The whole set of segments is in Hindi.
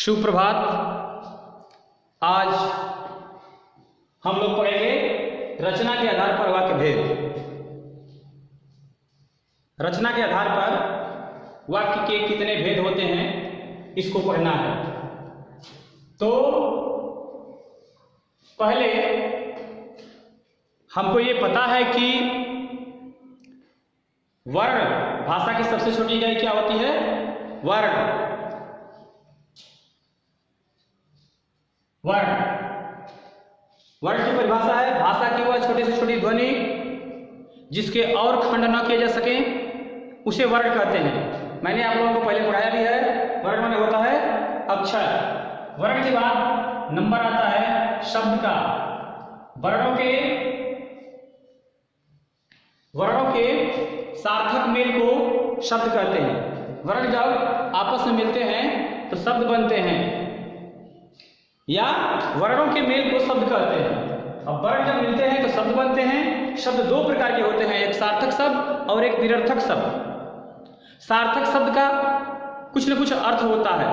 सुप्रभात। आज हम लोग पढ़ेंगे रचना के आधार पर वाक्य भेद। रचना के आधार पर वाक्य के कितने भेद होते हैं इसको पढ़ना है। तो पहले हमको ये पता है कि वर्ण, भाषा की सबसे छोटी इकाई क्या होती है? वर्ण। वर्ण वर्ण की परिभाषा है भाषा की वह छोटी से छोटी ध्वनि जिसके और खंड न किए जा सके उसे वर्ण कहते हैं। मैंने आप लोगों को पहले पढ़ाया भी है। वर्ण माने होता है अक्षर। वर्ण के बाद नंबर आता है शब्द का। वर्णों के सार्थक मेल को शब्द कहते हैं। वर्ण जब आपस में मिलते हैं तो शब्द बनते हैं, या वर्णों के मेल को शब्द कहते हैं। अब वर्ण जब मिलते हैं तो शब्द बनते हैं। शब्द दो प्रकार के होते हैं, एक सार्थक शब्द और एक निरर्थक शब्द। सार्थक शब्द का कुछ न कुछ अर्थ होता है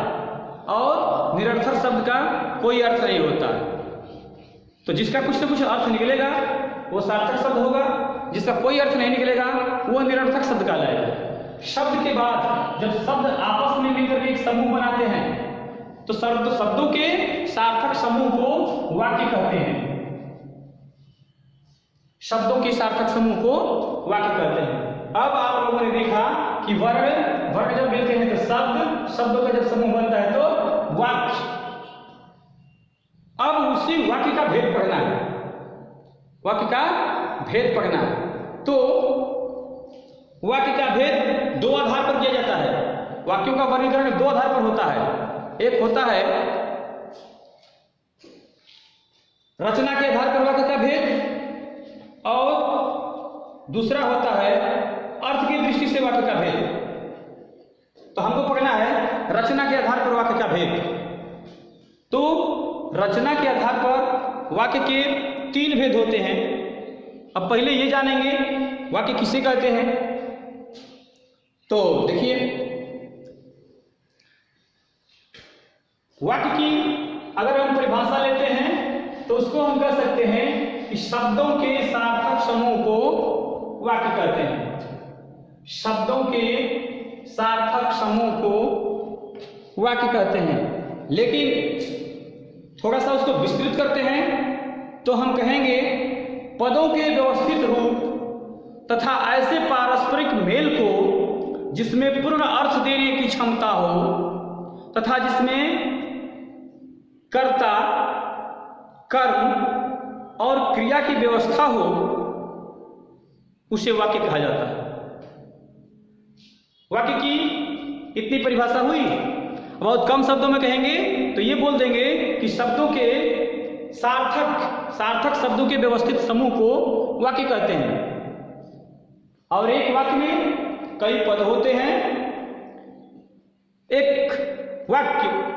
और निरर्थक शब्द का कोई अर्थ नहीं होता है। तो जिसका कुछ न कुछ अर्थ निकलेगा वो सार्थक शब्द होगा, जिसका कोई अर्थ नहीं निकलेगा वो निरर्थक शब्द कहलाएगा। शब्द के बाद जब शब्द आपस में मिलकर एक समूह बनाते हैं तो शब्दों के सार्थक समूह को वाक्य कहते हैं। शब्दों के सार्थक समूह को वाक्य कहते हैं। अब आप लोगों ने देखा कि वर्ण जब मिलते हैं तो शब्दों का जब समूह बनता है तो वाक्य। अब उसी वाक्य का भेद पढ़ना है। वाक्य का भेद पढ़ना है। तो वाक्य का भेद दो आधार पर किया जाता है। वाक्यों का वर्गीकरण दो आधार पर होता है। एक होता है रचना के आधार पर वाक्य का भेद और दूसरा होता है अर्थ की दृष्टि से वाक्य का भेद। तो हमको पढ़ना है रचना के आधार पर वाक्य का भेद। तो रचना के आधार पर वाक्य के तीन भेद होते हैं। अब पहले ये जानेंगे वाक्य किसे कहते हैं। तो देखिए, वाक्य की अगर हम परिभाषा लेते हैं तो उसको हम कह सकते हैं कि शब्दों के सार्थक समूह को वाक्य कहते हैं। शब्दों के सार्थक समूह को वाक्य कहते हैं। लेकिन थोड़ा सा उसको विस्तृत करते हैं तो हम कहेंगे पदों के व्यवस्थित रूप तथा ऐसे पारस्परिक मेल को जिसमें पूर्ण अर्थ देने की क्षमता हो तथा जिसमें कर्ता, कर्म और क्रिया की व्यवस्था हो उसे वाक्य कहा जाता है। वाक्य की इतनी परिभाषा हुई। बहुत कम शब्दों में कहेंगे तो ये बोल देंगे कि शब्दों के सार्थक शब्दों के व्यवस्थित समूह को वाक्य कहते हैं। और एक वाक्य में कई पद होते हैं। एक वाक्य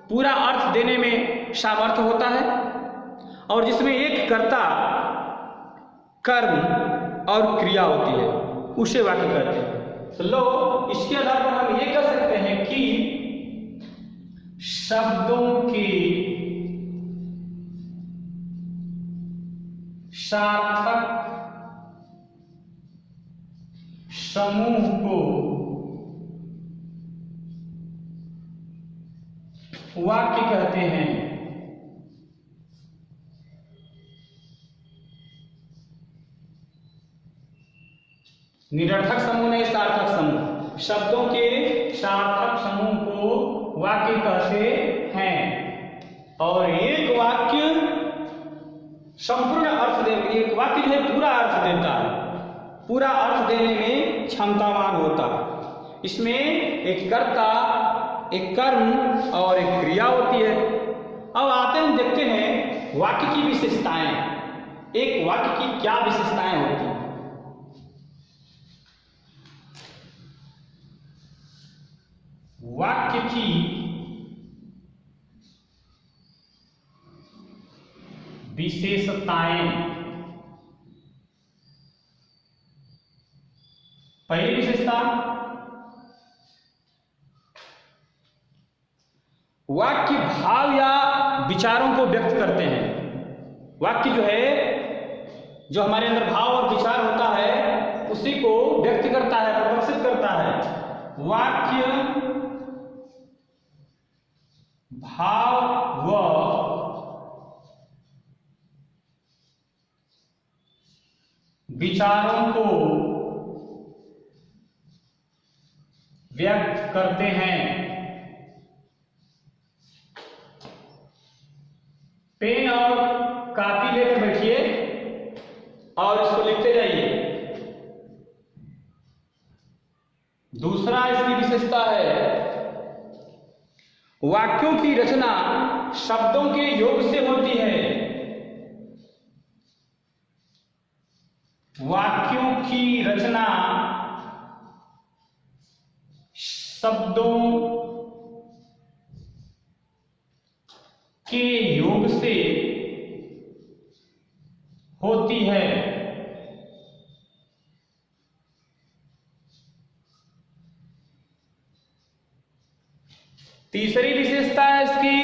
पूरा अर्थ देने में सामर्थ्य होता है और जिसमें एक कर्ता, कर्म और क्रिया होती है उसे वाक्य कहते हैं। तो लो, इसके आधार पर हम ये कह सकते हैं कि शब्दों के सार्थक समूह को वाक्य कहते हैं। निरर्थक समूह नहीं, सार्थक समूह। शब्दों के सार्थक समूह को वाक्य कहते हैं। और एक वाक्य संपूर्ण अर्थ दे, एक वाक्य जो है पूरा अर्थ देता है, पूरा अर्थ देने में क्षमतावान होता है। इसमें एक कर्ता, एक कर्म और एक क्रिया होती है। अब आते हैं देखते हैं वाक्य की विशेषताएं। एक वाक्य की क्या विशेषताएं होती हैं। वाक्य की विशेषताएं। पहली विशेषता वाक्य भाव या विचारों को व्यक्त करते हैं। वाक्य जो है, जो हमारे अंदर भाव और विचार होता है उसी को व्यक्त करता है, प्रदर्शित करता है। वाक्य भाव व विचारों को व्यक्त करते हैं। पेन और कापी लेकर बैठिए और इसको लिखते जाइए। दूसरा इसकी विशेषता है, वाक्यों की रचना शब्दों के योग से होती है। वाक्यों की रचना शब्दों के योग से होती है। तीसरी विशेषता है इसकी,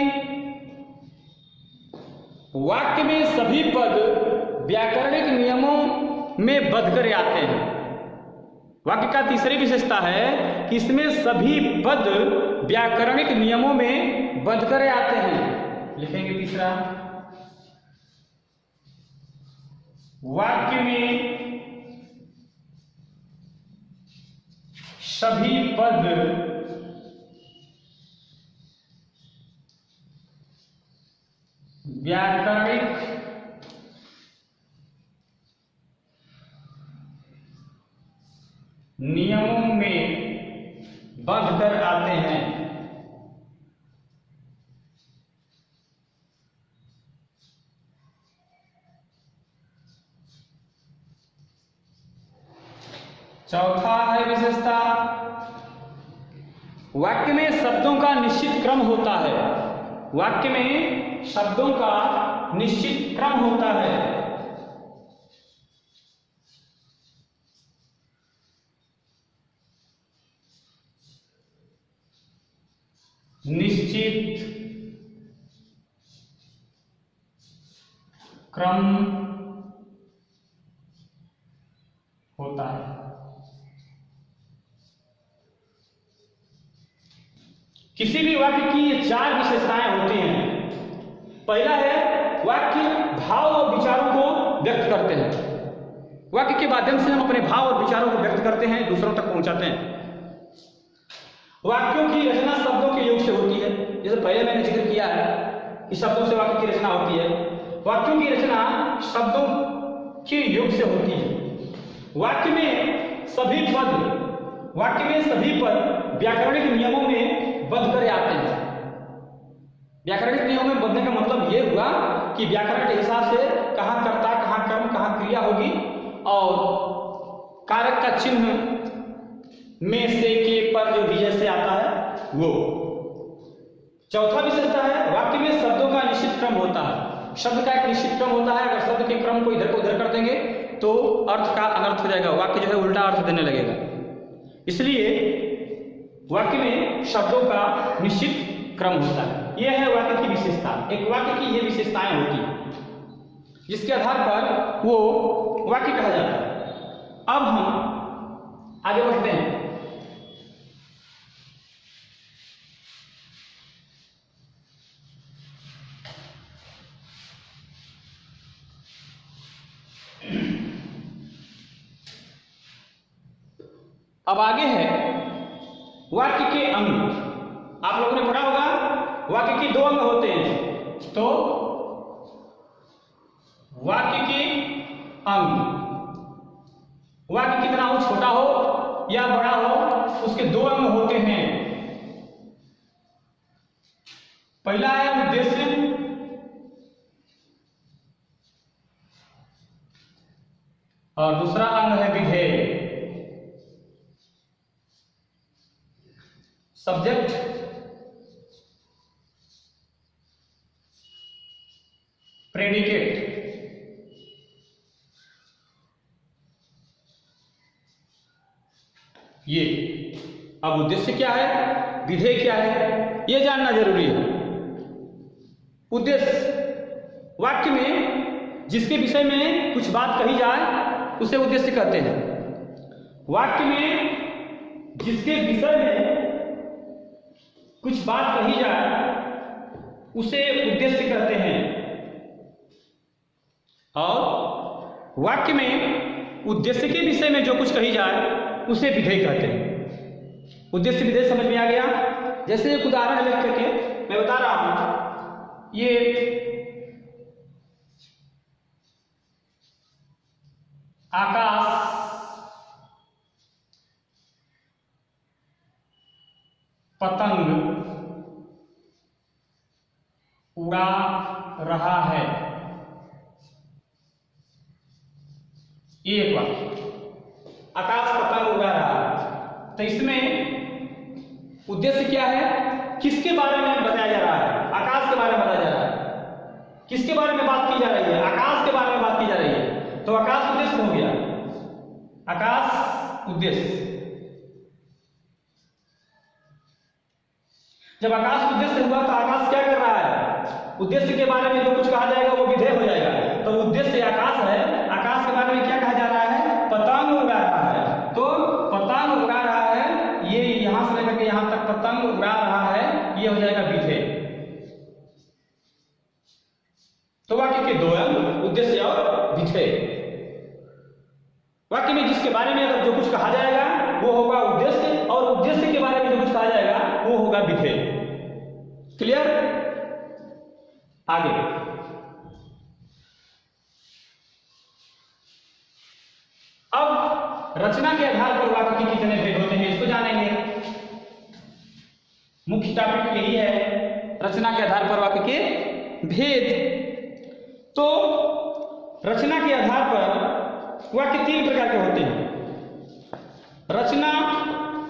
वाक्य में सभी पद व्याकरणिक नियमों में बंधकर आते हैं। वाक्य का तीसरी विशेषता है कि इसमें सभी पद व्याकरणिक नियमों में बंधकर आते हैं। लिखेंगे तीसरा, वाक्य में सभी पद व्याकरणिक नियमों में बंधकर आते हैं। चौथा है विशेषता, वाक्य में शब्दों का निश्चित क्रम होता है। वाक्य में शब्दों का निश्चित क्रम होता है। निश्चित क्रम होता है। किसी भी वाक्य की ये चार विशेषताएं होती हैं। पहला है, वाक्य भाव और विचारों को व्यक्त करते हैं। वाक्य के माध्यम से हम अपने भाव और विचारों को व्यक्त करते हैं, दूसरों तक पहुंचाते हैं। वाक्यों की रचना शब्दों के योग से होती है। जैसे पहले मैंने जिक्र किया है कि शब्दों से वाक्य की रचना होती है। वाक्यों की रचना शब्दों के योग से होती है। वाक्य में सभी पद व्याकरणिक नियमों में बंध कर आते हैं। व्याकरणिक नियमों में बंधने का मतलब यह हुआ कि व्याकरण के हिसाब से कहाँ कर्ता, कहाँ कर्म, कहाँ क्रिया होगी और कारक का चिन्ह में से, के, पर जो विजय से आता है वो। चौथा विशेषता है, वाक्य में शब्दों का निश्चित क्रम होता है। शब्द का एक निश्चित क्रम होता है। अगर शब्द के क्रम को इधर को उधर कर देंगे तो अर्थ का अनर्थ हो जाएगा, वाक्य जो है उल्टा अर्थ देने लगेगा। इसलिए वाक्य में शब्दों का निश्चित क्रम होता है। यह है वाक्य की विशेषता। एक वाक्य की ये विशेषताएं होती हैं जिसके आधार पर वो वाक्य कहा जाता है। अब हम आगे बढ़ते हैं। अब आगे है वाक्य के अंग। आप लोगों ने पढ़ा होगा वाक्य के दो अंग होते हैं। तो वाक्य के अंग, वाक्य कितना हो, छोटा हो या बड़ा हो, उसके दो अंग होते हैं। पहला है उद्देश्य और दूसरा अंग है विधेय। Subject, predicate. ये अब उद्देश्य क्या है, विधेय क्या है, यह जानना जरूरी है। उद्देश्य वाक्य में जिसके विषय में कुछ बात कही जाए उसे उद्देश्य कहते हैं। वाक्य में जिसके विषय में कुछ बात कही जाए उसे उद्देश्य कहते हैं। और वाक्य में उद्देश्य के विषय में जो कुछ कही जाए उसे विधेय कहते हैं। उद्देश्य विधेय समझ में आ गया। जैसे एक उदाहरण लिख करके मैं बता रहा हूं, ये आकाश पतंग उड़ा रहा है, एक वाक्य। आकाश पतंग उड़ा रहा है, तो इसमें उद्देश्य क्या है, किसके बारे में बताया जा रहा है, आकाश के बारे में बताया जा रहा है। किसके बारे में बात की जा रही है, आकाश के बारे में बात की जा रही है, तो आकाश उद्देश्य हो गया। आकाश उद्देश्य। जब आकाश उद्देश्य हुआ तो आकाश क्या कर रहा है, उद्देश्य के बारे में जो कुछ कहा जाएगा वो विधेय हो जाएगा। तो उद्देश्य आकाश है, आकाश के बारे में क्या कहा जा रहा है, पतंग उड़ा रहा है। तो पतंग उड़ा रहा है, ये यहां से लेकर के यहां तक पतंग उड़ा रहा है, ये हो जाएगा विधेय। तो वाक्य के दो अंग, उद्देश्य और विधेय। वाक्य में जिसके बारे में अगर जो कुछ कहा जाएगा वो होगा उद्देश्य, और उद्देश्य के बारे में जो कुछ कहा जाएगा वो होगा विधेय। क्लियर? आगे अब रचना के आधार पर वाक्य के कितने भेद होते हैं इसको जानेंगे। मुख्य टॉपिक यही है, रचना के आधार पर वाक्य के भेद। तो रचना के आधार पर वाक्य तीन प्रकार के होते हैं। रचना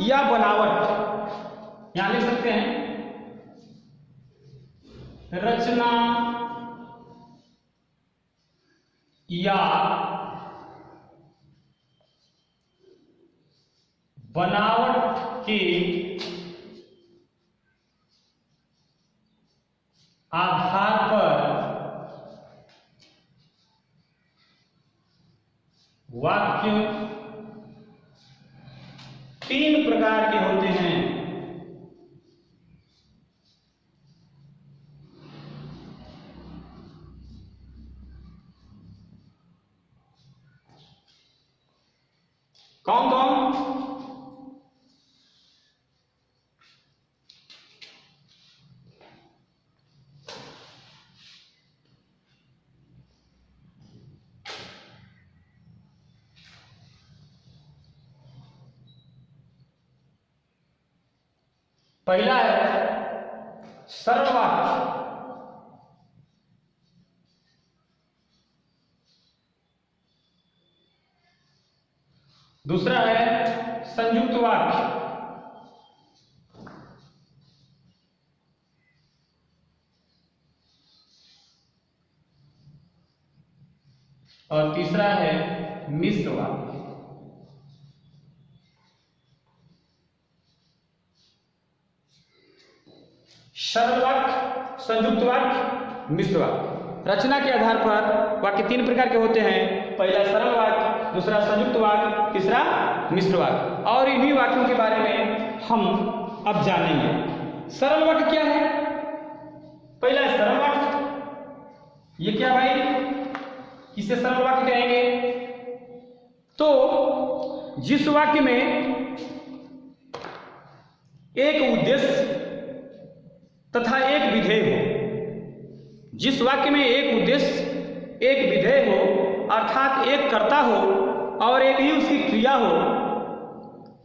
या बनावट, यहां लिख सकते हैं रचना या बनावट के आधार पर वाक्य तीन प्रकार के होते हैं। कौन कौन? पहला है सरल वाक्य, दूसरा है संयुक्त वाक्य, और तीसरा है मिश्र वाक्य। सरल वाक्य, संयुक्त वाक्य, मिश्र वाक्य। रचना के आधार पर वाक्य तीन प्रकार के होते हैं। पहला सरल वाक्य, दूसरा संयुक्त वाक्य, तीसरा मिश्र वाक्य। और इन्हीं वाक्यों के बारे में हम अब जानेंगे। सरल वाक्य क्या है? पहला है सरल वाक्य। ये क्या भाई, इसे सरल वाक्य कहेंगे। तो जिस वाक्य में एक उद्देश्य तथा एक विधेय हो, जिस वाक्य में एक उद्देश्य एक विधेय हो, अर्थात एक कर्ता हो और एक ही उसकी क्रिया हो,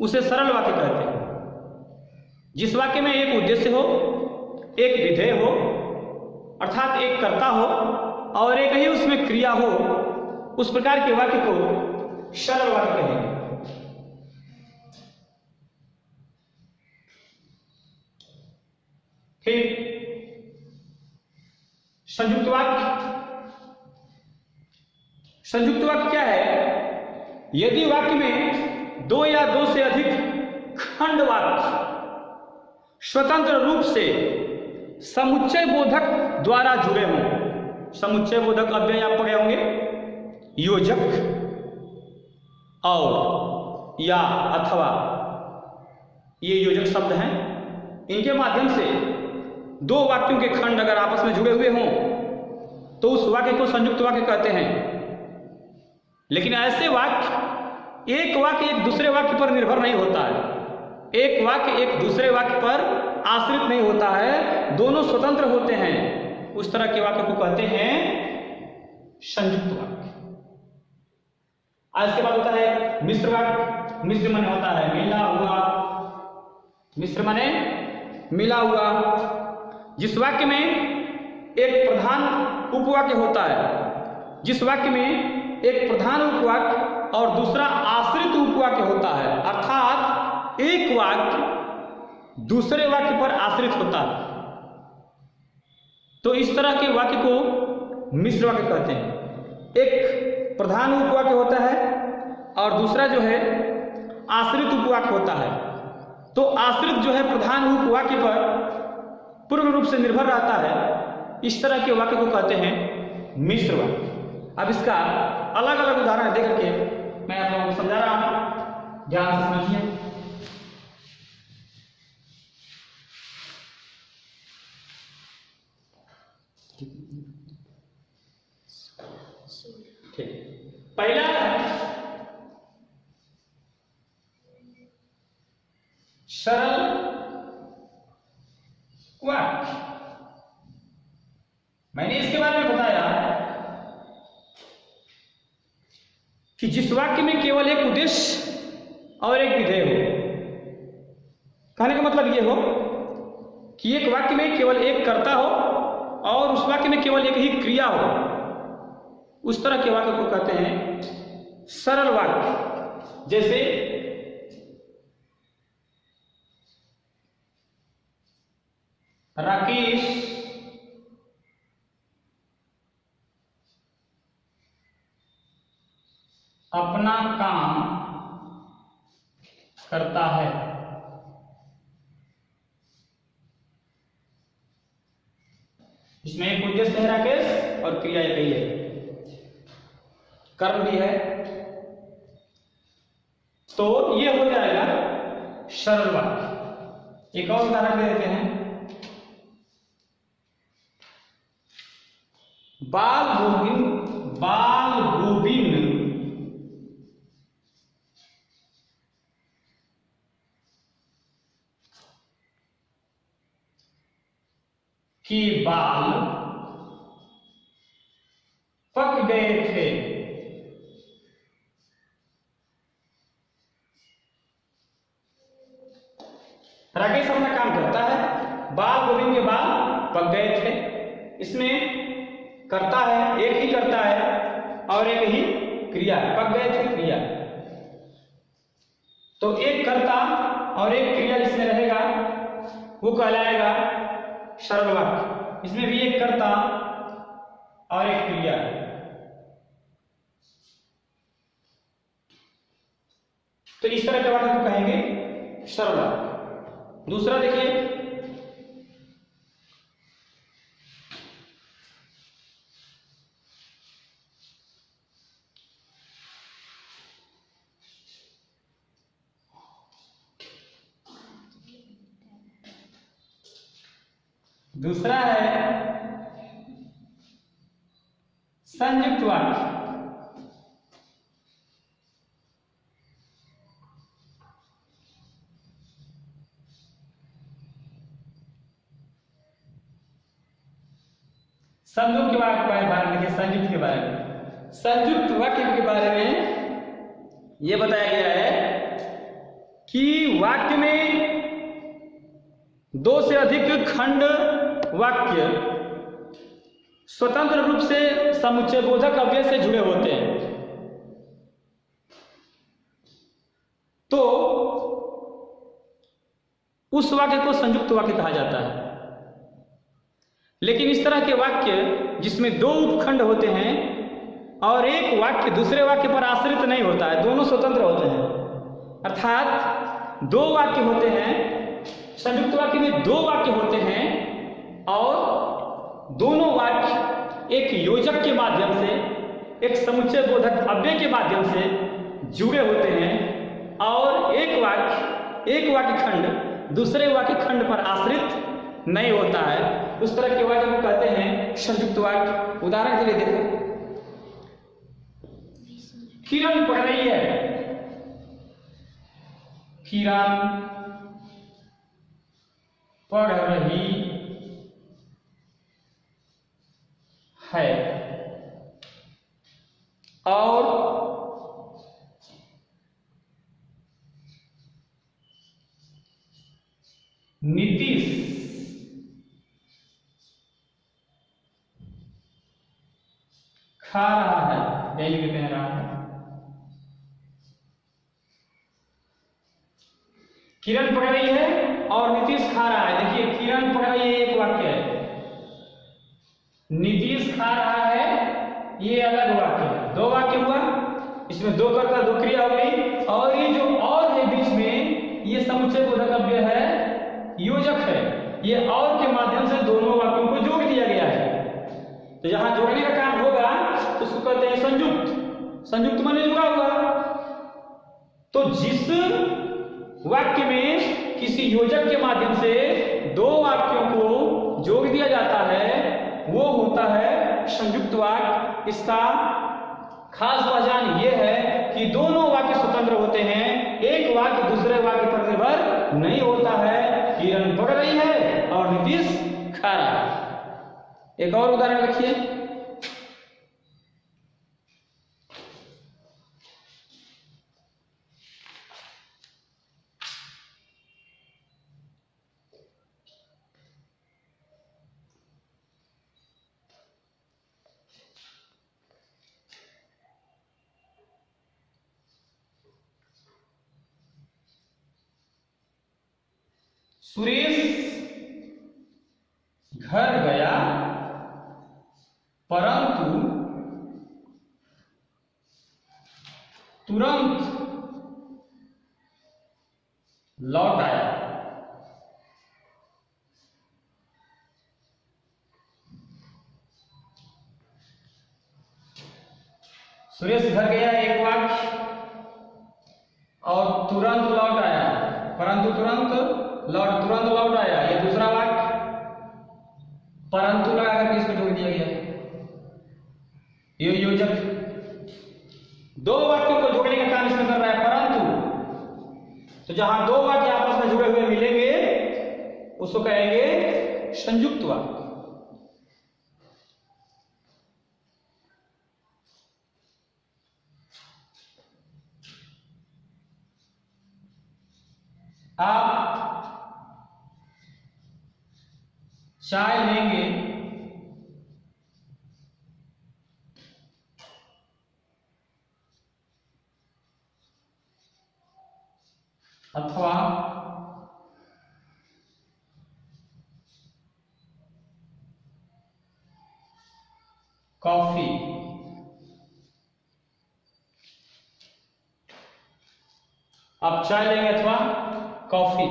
उसे सरल वाक्य कहते हैं। जिस वाक्य में एक उद्देश्य हो, एक विधेय हो, अर्थात एक कर्ता हो और एक ही उसमें क्रिया हो, उस प्रकार के वाक्य को सरल वाक्य कहेंगे। फिर संयुक्त वाक्य। संयुक्त वाक्य क्या है? यदि वाक्य में दो या दो से अधिक खंड वाक्य स्वतंत्र रूप से समुच्चय बोधक द्वारा जुड़े हों। समुच्चय बोधक अव्यय आप पढ़े होंगे, योजक और या अथवा, ये योजक शब्द हैं। इनके माध्यम से दो वाक्यों के खंड अगर आपस में जुड़े हुए हों तो उस वाक्य को संयुक्त वाक्य कहते हैं। लेकिन ऐसे वाक्य, एक वाक्य एक दूसरे वाक्य पर निर्भर नहीं होता है, एक वाक्य एक दूसरे वाक्य पर आश्रित नहीं होता है, दोनों स्वतंत्र होते हैं, उस तरह के वाक्य को कहते हैं संयुक्त वाक्य। आज के बाद होता है मिश्र वाक्य। मिश्र माने होता है मिला हुआ, मिश्र माने मिला हुआ। जिस वाक्य में एक प्रधान उपवाक्य होता है, जिस वाक्य में एक प्रधान उपवाक्य और दूसरा आश्रित उपवाक्य होता है, अर्थात एक वाक्य दूसरे वाक्य पर आश्रित होता है, तो इस तरह के वाक्य को मिश्र वाक्य कहते हैं। एक प्रधान उपवाक्य होता है और दूसरा जो है आश्रित उपवाक्य होता है। तो आश्रित जो है प्रधान उपवाक्य पर पूर्ण रूप से निर्भर रहता है, इस तरह के वाक्य को कहते हैं मिश्र वाक्य। अब इसका अलग अलग उदाहरण दे करके मैं आप लोगों को समझा रहा हूं, ध्यान से समझिए। ठीक, पहला सरल वाक्य। मैंने इसके बारे में बताया कि जिस वाक्य में केवल एक उद्देश्य और एक विधेय हो। कहने का मतलब यह हो कि एक वाक्य में केवल एक कर्ता हो और उस वाक्य में केवल एक ही क्रिया हो, उस तरह के वाक्य को कहते हैं सरल वाक्य। जैसे राकेश अपना काम करता है। इसमें एक उद्देश्य है राकेश और क्रिया एक ही है, कर्म भी है, तो ये हो जाएगा सरल वाक्य। एक और उदाहरण दे देते हैं। बाल गोविंद के बाल पक गए थे। राकेश अपना काम करता है, बाल गोविंद के बाल पक गए थे। इसमें करता है, एक ही करता है और एक ही क्रिया, पक गए थे क्रिया। तो एक कर्ता और एक क्रिया जिसमें रहेगा वो कहलाएगा सरल वाक्य। इसमें भी एक कर्ता और एक क्रिया। तो इस तरह के वाक्य को कहेंगे सरल वाक्य। दूसरा देखिए, दूसरा है संयुक्त वाक्य। संयुक्त के बारे में देखिए, संयुक्त के बारे में, संयुक्त वाक्य के बारे में यह बताया गया है कि वाक्य में दो से अधिक खंड वाक्य स्वतंत्र रूप से समुच्चय बोधक अव्यय से जुड़े होते हैं। तो उस वाक्य को संयुक्त वाक्य कहा जाता है। लेकिन इस तरह के वाक्य जिसमें दो उपखंड होते हैं और एक वाक्य दूसरे वाक्य पर आश्रित नहीं होता है, दोनों स्वतंत्र होते हैं, अर्थात दो वाक्य होते हैं, संयुक्त वाक्य में दो वाक्य होते हैं और दोनों वाक्य एक योजक के माध्यम से, एक समुच्चय बोधक अव्यय के माध्यम से जुड़े होते हैं और एक वाक्य खंड दूसरे वाक्य खंड पर आश्रित नहीं होता है। उस तरह के वाक्य को कहते हैं संयुक्त वाक्य। उदाहरण के लिए देखो, किरण पढ़ रही है, किरण पढ़ रही है और नीतीश खा रहा है, डेली के कह रहा है। किरण पढ़ रही है और नीतीश खा रहा है। देखिए, किरण पढ़ रही है एक वाक्य है, नीतीश खा रहा है ये अलग वाक्य है। दो वाक्य हुआ, इसमें दो कर्ता दो क्रिया हो गई और ये जो और है बीच में, ये समुच्चय बोधक अव्यय है, योजक है। ये और के माध्यम से दोनों वाक्यों को जोड़ दिया गया है। तो जहां जोड़ने का काम होगा तो उसको कहते हैं संयुक्त। संयुक्त माने जुड़ा हुआ। तो जिस वाक्य में किसी योजक के माध्यम से दो वाक्यों को जोड़ दिया जाता है वो होता है संयुक्त वाक्य। इसका खास पहचान ये है कि दोनों वाक्य स्वतंत्र होते हैं, एक वाक्य दूसरे वाक्य पर निर्भर नहीं होता है। किरण पढ़ रही है और नीतीश खा रहा है। एक और उदाहरण रखिए, सुरेश घर गया परंतु तुरंत लौट आया। सुरेश घर गया एक वाक्य और तुरंत लौट आया, परंतु तुरंत लौट आया ये दूसरा वाक्य। परंतु लगाकर इसको जोड़ दिया गया, ये योजक। दो वाक्यों को जोड़ने का काम इसमें कर रहा है परंतु। तो जहां दो वाक्य आपस में जुड़े हुए मिलेंगे उसको कहेंगे संयुक्त वाक्य। आप चाय लेंगे अथवा कॉफी। आप चाय लेंगे अथवा कॉफी,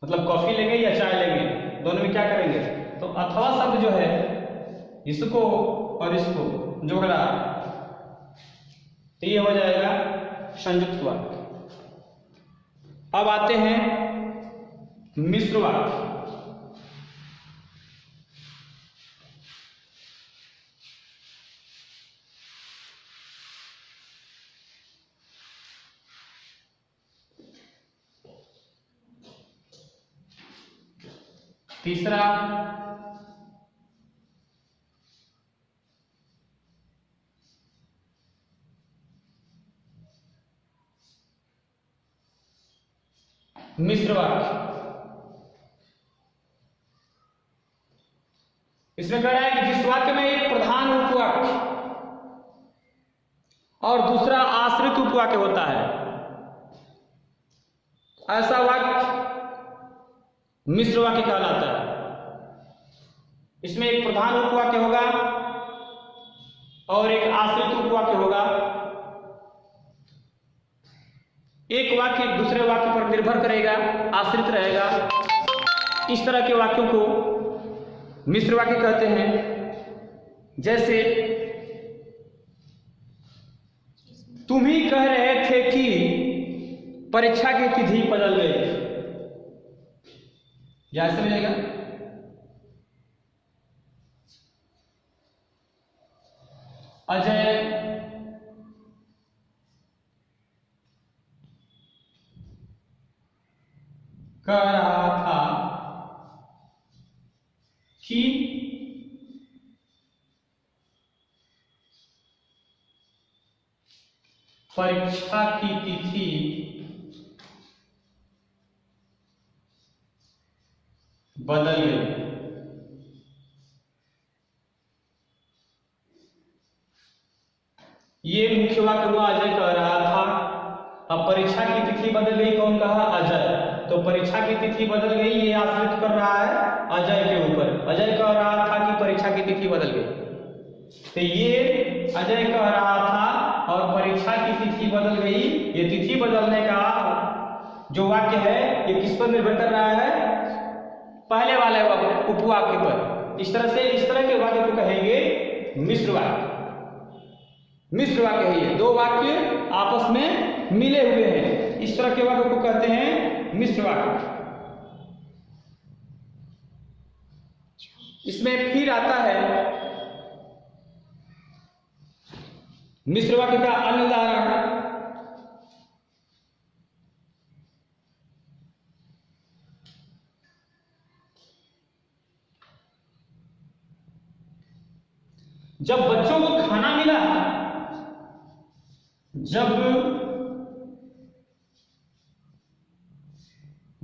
मतलब कॉफी लेंगे या चाय लेंगे, दोनों में क्या करेंगे? तो अथवा शब्द जो है इसको और इसको जोड़ना, तो ये हो जाएगा संयुक्त वाक्य। अब आते हैं मिश्र वाक्य। तीसरा मिश्र वाक्य। इसमें कह रहा है कि जिस वाक्य में एक प्रधान उपवाक्य और दूसरा आश्रित उपवाक्य होता है, ऐसा वाक्य मिश्र वाक्य कहलाता है। इसमें एक प्रधान उपवाक्य होगा और एक आश्रित उपवाक्य होगा। एक वाक्य दूसरे वाक्य पर निर्भर करेगा, आश्रित रहेगा। इस तरह के वाक्यों को मिश्र वाक्य कहते हैं। जैसे तुम ही कह रहे थे कि परीक्षा की तिथि बदल गई, या समझेगा। अजय कह रहा था कि परीक्षा की तिथि बदल गई। ये मुख्य वाक्य हुआ, अजय कह रहा था। अब परीक्षा की तिथि बदल गई, कौन कहा? अजय। तो परीक्षा की तिथि बदल गई, ये आश्रित कर रहा है अजय के ऊपर। अजय कह रहा था कि परीक्षा की तिथि बदल गई, तो ये अजय कह रहा था और परीक्षा की तिथि बदल गई। ये तिथि बदलने का जो वाक्य है ये किस पर निर्भर कर रहा है? पहले वाले उपवाक्य पर। इस तरह के वाक्य को कहेंगे मिश्र वाक्य। मिश्र वाक्य है ये, दो वाक्य आपस में मिले हुए हैं, इस तरह के वाक्य को कहते हैं मिश्र वाक्य। इसमें फिर आता है मिश्र वाक्य का अन्य उदाहरण। जब बच्चों को खाना मिला, जब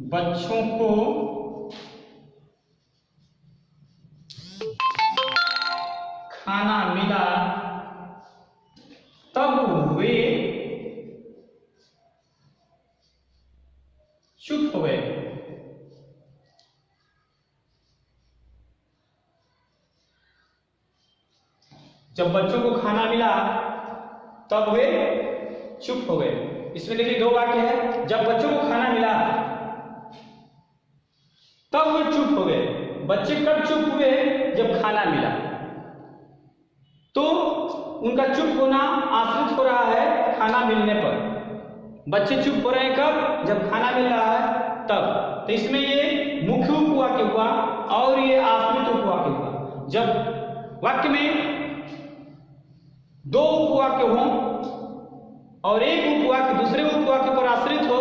बच्चों को खाना मिला तब वे चुप हो गए। जब बच्चों को खाना मिला तब वे चुप हो गए। इसमें देखिए दो वाक्य है। जब बच्चों को खाना मिला तब वे चुप हो गए। बच्चे कब चुप हुए? जब खाना मिला। तो उनका चुप होना आश्रित हो रहा है खाना मिलने पर। बच्चे चुप हो रहे हैं कब? जब खाना मिल रहा है तब। तो इसमें ये मुख्य उपवाक्य हुआ और ये आश्रित उपवाक्य हुआ। जब वाक्य में दो उपवाक्य हों और एक उपवाक्य दूसरे उपवाक्य पर आश्रित हो,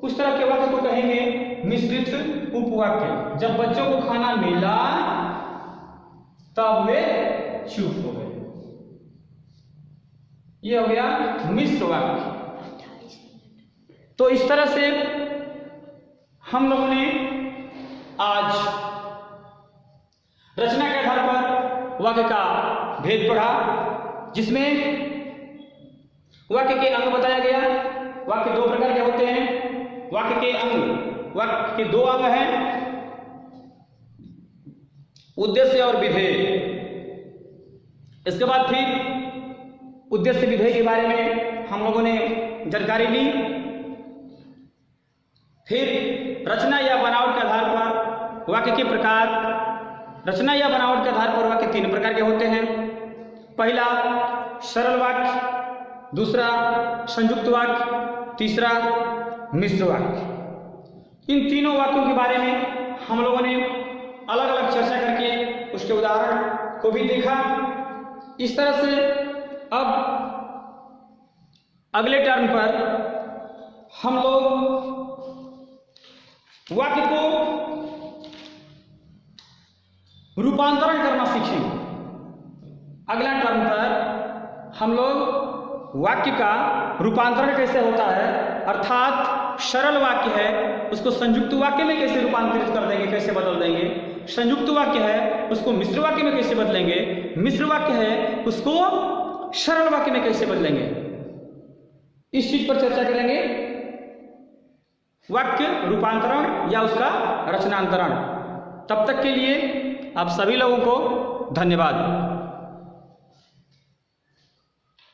उस तरह के वाक्य को कहेंगे मिश्रित उपवाक्य। जब बच्चों को खाना मिला तब वे चुप हो गए, ये हो गया मिश्र वाक्य। तो इस तरह से हम लोगों ने आज रचना के आधार पर वाक्य का भेद पढ़ा, जिसमें वाक्य के अंग बताया गया। वाक्य दो प्रकार के होते हैं। वाक्य के अंग, वाक्य के दो अंग हैं, उद्देश्य और विधेय। इसके बाद फिर उद्देश्य विधेय के बारे में हम लोगों ने जानकारी ली। फिर रचना या बनावट के आधार पर वाक्य के प्रकार। रचना या बनावट के आधार पर वाक्य तीन प्रकार के होते हैं। पहला सरल वाक्य, दूसरा संयुक्त वाक्य, तीसरा मिश्र वाक्य। इन तीनों वाक्यों के बारे में हम लोगों ने अलग अलग चर्चा करके उसके उदाहरण को भी देखा। इस तरह से अब अगले टर्म पर हम लोग वाक्य को रूपांतरण करना सीखेंगे। अगला टर्म पर हम लोग वाक्य का रूपांतरण कैसे होता है, अर्थात सरल वाक्य है उसको संयुक्त वाक्य में कैसे रूपांतरित कर देंगे, कैसे बदल देंगे। संयुक्त वाक्य है उसको मिश्र वाक्य में कैसे बदलेंगे। मिश्र वाक्य है उसको सरल वाक्य में कैसे बदलेंगे। इस चीज पर चर्चा करेंगे, वाक्य रूपांतरण या उसका रचनांतरण। तब तक के लिए आप सभी लोगों को धन्यवाद।